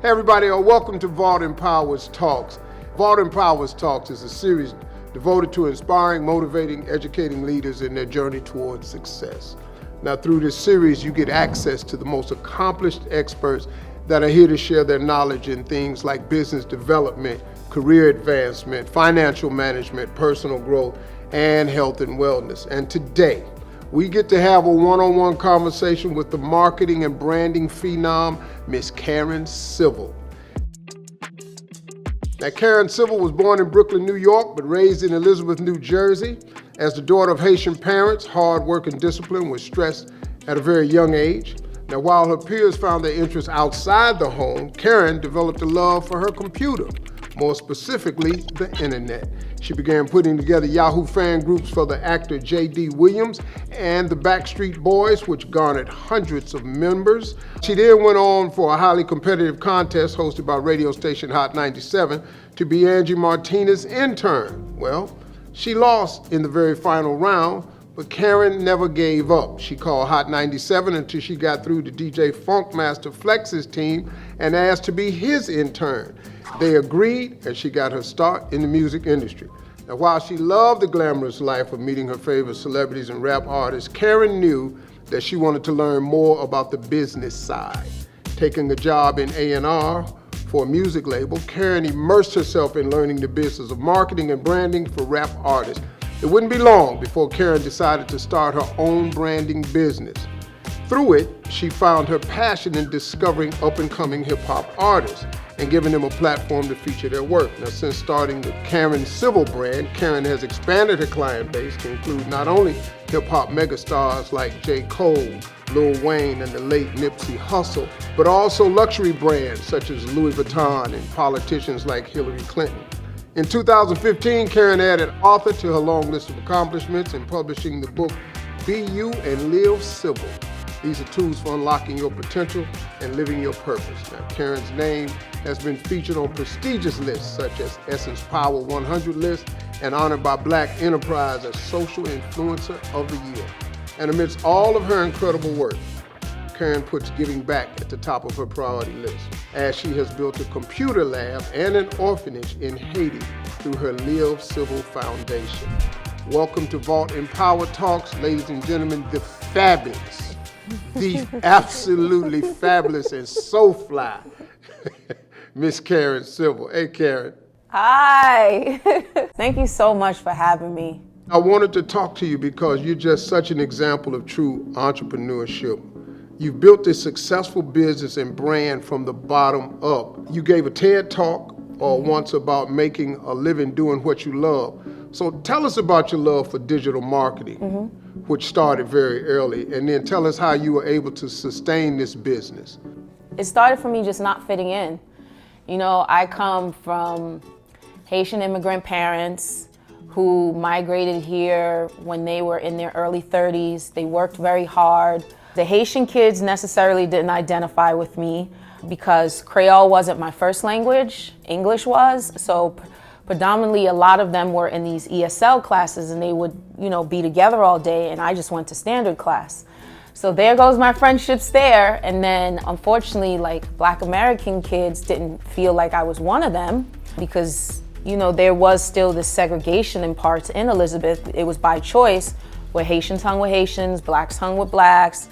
Hey everybody, welcome to Vault Empowers Talks. Vault Empowers Talks is a series devoted to inspiring, motivating, educating leaders in their journey towards success. Now through this series, you get access to the most accomplished experts that are here to share their knowledge in things like business development, career advancement, financial management, personal growth, and health and wellness. And today, we get to have a one-on-one conversation with the marketing and branding phenom, Miss Karen Civil. Now, Karen Civil was born in Brooklyn, New York, but raised in Elizabeth, New Jersey. As the daughter of Haitian parents, hard work and discipline was stressed at a very young age. Now, while her peers found their interests outside the home, Karen developed a love for her computer, more specifically, the internet. She began putting together Yahoo fan groups for the actor J.D. Williams and the Backstreet Boys, which garnered hundreds of members. She then went on for a highly competitive contest hosted by radio station Hot 97 to be Angie Martinez's intern. Well, she lost in the very final round, but Karen never gave up. She called Hot 97 until she got through to DJ Funkmaster Flex's team and asked to be his intern. They agreed, and she got her start in the music industry. Now, while she loved the glamorous life of meeting her favorite celebrities and rap artists, Karen knew that she wanted to learn more about the business side. Taking a job in A&R for a music label, Karen immersed herself in learning the business of marketing and branding for rap artists. It wouldn't be long before Karen decided to start her own branding business. Through it, she found her passion in discovering up-and-coming hip-hop artists and giving them a platform to feature their work. Now, since starting the Karen Civil brand, Karen has expanded her client base to include not only hip-hop megastars like J. Cole, Lil Wayne, and the late Nipsey Hussle, but also luxury brands such as Louis Vuitton and politicians like Hillary Clinton. In 2015, Karen added author to her long list of accomplishments in publishing the book Be You and Live Civil. These are tools for unlocking your potential and living your purpose. Now, Karen's name has been featured on prestigious lists such as Essence Power 100 list and honored by Black Enterprise as Social Influencer of the Year. And amidst all of her incredible work, Karen puts giving back at the top of her priority list, as she has built a computer lab and an orphanage in Haiti through her Live Civil Foundation. Welcome to Vault Empower Talks, ladies and gentlemen, the fabulous, the absolutely fabulous and so fly, Miss Karen Civil. Hey, Karen. Hi. Thank you so much for having me. I wanted to talk to you because you're just such an example of true entrepreneurship. You've built this successful business and brand from the bottom up. You gave a TED Talk once about making a living doing what you love. So tell us about your love for digital marketing, which started very early, and then tell us how you were able to sustain this business. It started for me just not fitting in. You know, I come from Haitian immigrant parents who migrated here when they were in their early 30s. They worked very hard. The Haitian kids necessarily didn't identify with me because Creole wasn't my first language, English was. So predominantly a lot of them were in these ESL classes and they would, be together all day, and I just went to standard class. So there goes my friendships there. And then unfortunately, Black American kids didn't feel like I was one of them because, there was still this segregation in parts in Elizabeth. It was by choice, where Haitians hung with Haitians, Blacks hung with Blacks,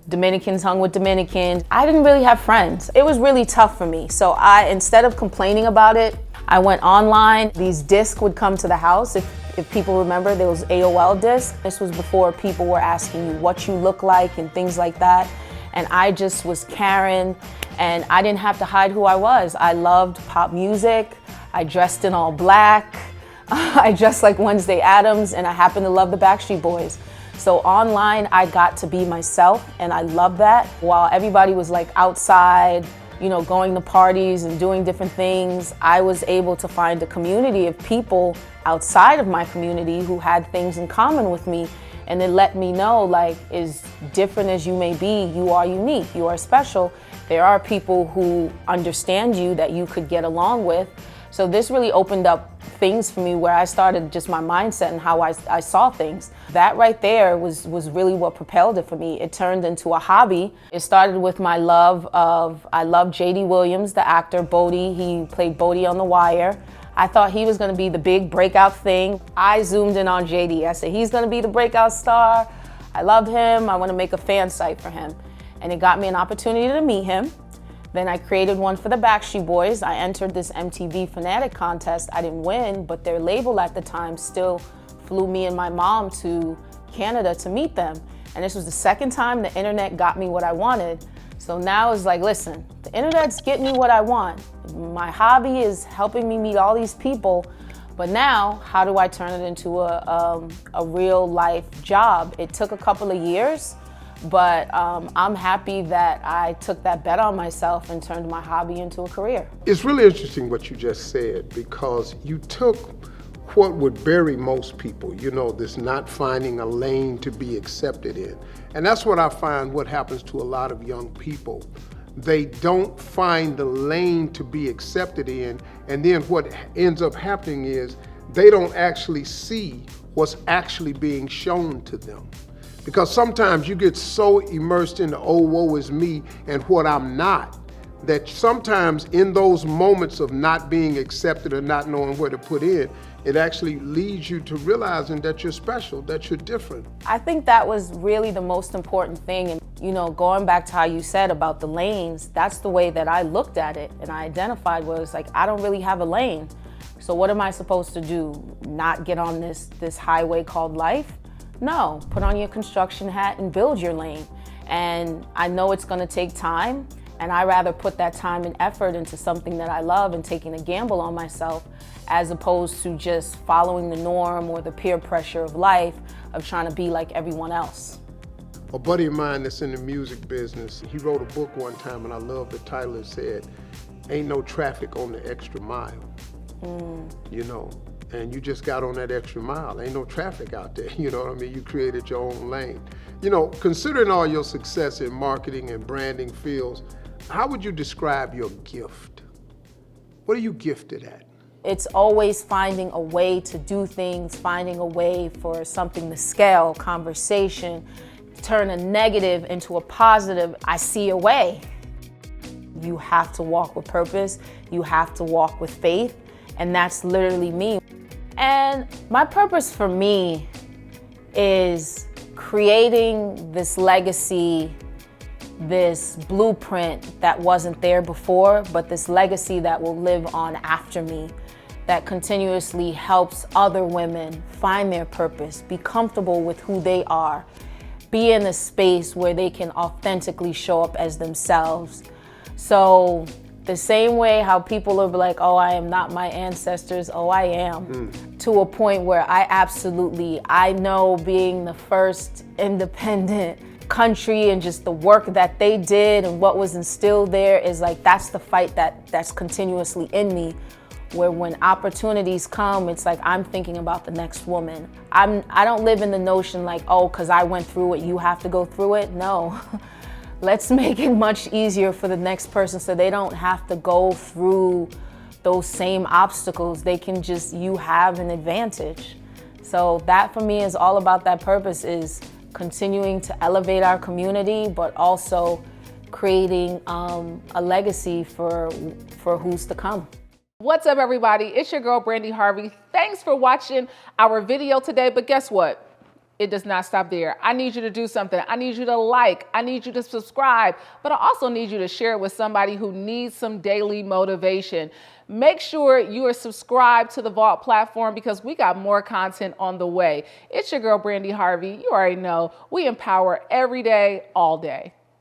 Dominicans hung with Dominicans. I didn't really have friends. It was really tough for me. So instead of complaining about it, I went online. These discs would come to the house. If people remember, there was AOL discs. This was before people were asking you what you look like and things like that. And I just was Karen, and I didn't have to hide who I was. I loved pop music. I dressed in all black. I dressed like Wednesday Addams, and I happened to love the Backstreet Boys. So online, I got to be myself, and I love that. While everybody was outside, going to parties and doing different things, I was able to find a community of people outside of my community who had things in common with me. And it let me know, as different as you may be, you are unique, you are special, There are people who understand you that you could get along with. So this really opened up things for me where I started just my mindset and how I saw things. That right there was really what propelled it for me. It turned into a hobby. It started with my I love J.D. Williams, the actor, Bodie. He played Bodie on The Wire. I thought he was gonna be the big breakout thing. I zoomed in on J.D. I said, he's gonna be the breakout star. I love him. I wanna make a fan site for him. And it got me an opportunity to meet him. Then I created one for the Backstreet Boys. I entered this MTV Fanatic contest. I didn't win, but their label at the time still flew me and my mom to Canada to meet them. And this was the second time the internet got me what I wanted. So now it's like, listen, the internet's getting me what I want. My hobby is helping me meet all these people, but now how do I turn it into a real life job? It took a couple of years. But I'm happy that I took that bet on myself and turned my hobby into a career. It's really interesting what you just said, because you took what would bury most people, this not finding a lane to be accepted in. And that's what I find what happens to a lot of young people. They don't find the lane to be accepted in, and then what ends up happening is they don't actually see what's actually being shown to them. Because sometimes you get so immersed in the oh, woe is me and what I'm not, that sometimes in those moments of not being accepted or not knowing where to put in, it actually leads you to realizing that you're special, that you're different. I think that was really the most important thing. And going back to how you said about the lanes, that's the way that I looked at it and I identified was like, I don't really have a lane. So what am I supposed to do? Not get on this highway called life? No, put on your construction hat and build your lane. And I know it's gonna take time, and I rather put that time and effort into something that I love and taking a gamble on myself, as opposed to just following the norm or the peer pressure of life of trying to be like everyone else. A buddy of mine that's in the music business, he wrote a book one time, and I love the title. It said, "Ain't no traffic on the extra mile." And you just got on that extra mile. Ain't no traffic out there, you know what I mean? You created your own lane. Considering all your success in marketing and branding fields, how would you describe your gift? What are you gifted at? It's always finding a way to do things, finding a way for something to scale, conversation, turn a negative into a positive. I see a way. You have to walk with purpose. You have to walk with faith. And that's literally me. And my purpose for me is creating this legacy, this blueprint that wasn't there before, but this legacy that will live on after me, that continuously helps other women find their purpose, be comfortable with who they are, be in a space where they can authentically show up as themselves. So the same way how people are like, oh, I am not my ancestors, oh, I am. To a point where I know being the first independent country and just the work that they did and what was instilled there is like, that's the fight that's continuously in me, where when opportunities come, it's like I'm thinking about the next woman. I don't live in the notion like, oh, because I went through it, you have to go through it. No. Let's make it much easier for the next person so they don't have to go through those same obstacles. They can you have an advantage. So that for me is all about that purpose, is continuing to elevate our community, but also creating a legacy for who's to come. What's up, everybody? It's your girl, Brandy Harvey. Thanks for watching our video today, but guess what? It does not stop there. I need you to do something. I need you to like, I need you to subscribe, but I also need you to share it with somebody who needs some daily motivation. Make sure you are subscribed to the Vault platform because we got more content on the way. It's your girl, Brandy Harvey. You already know we empower every day, all day.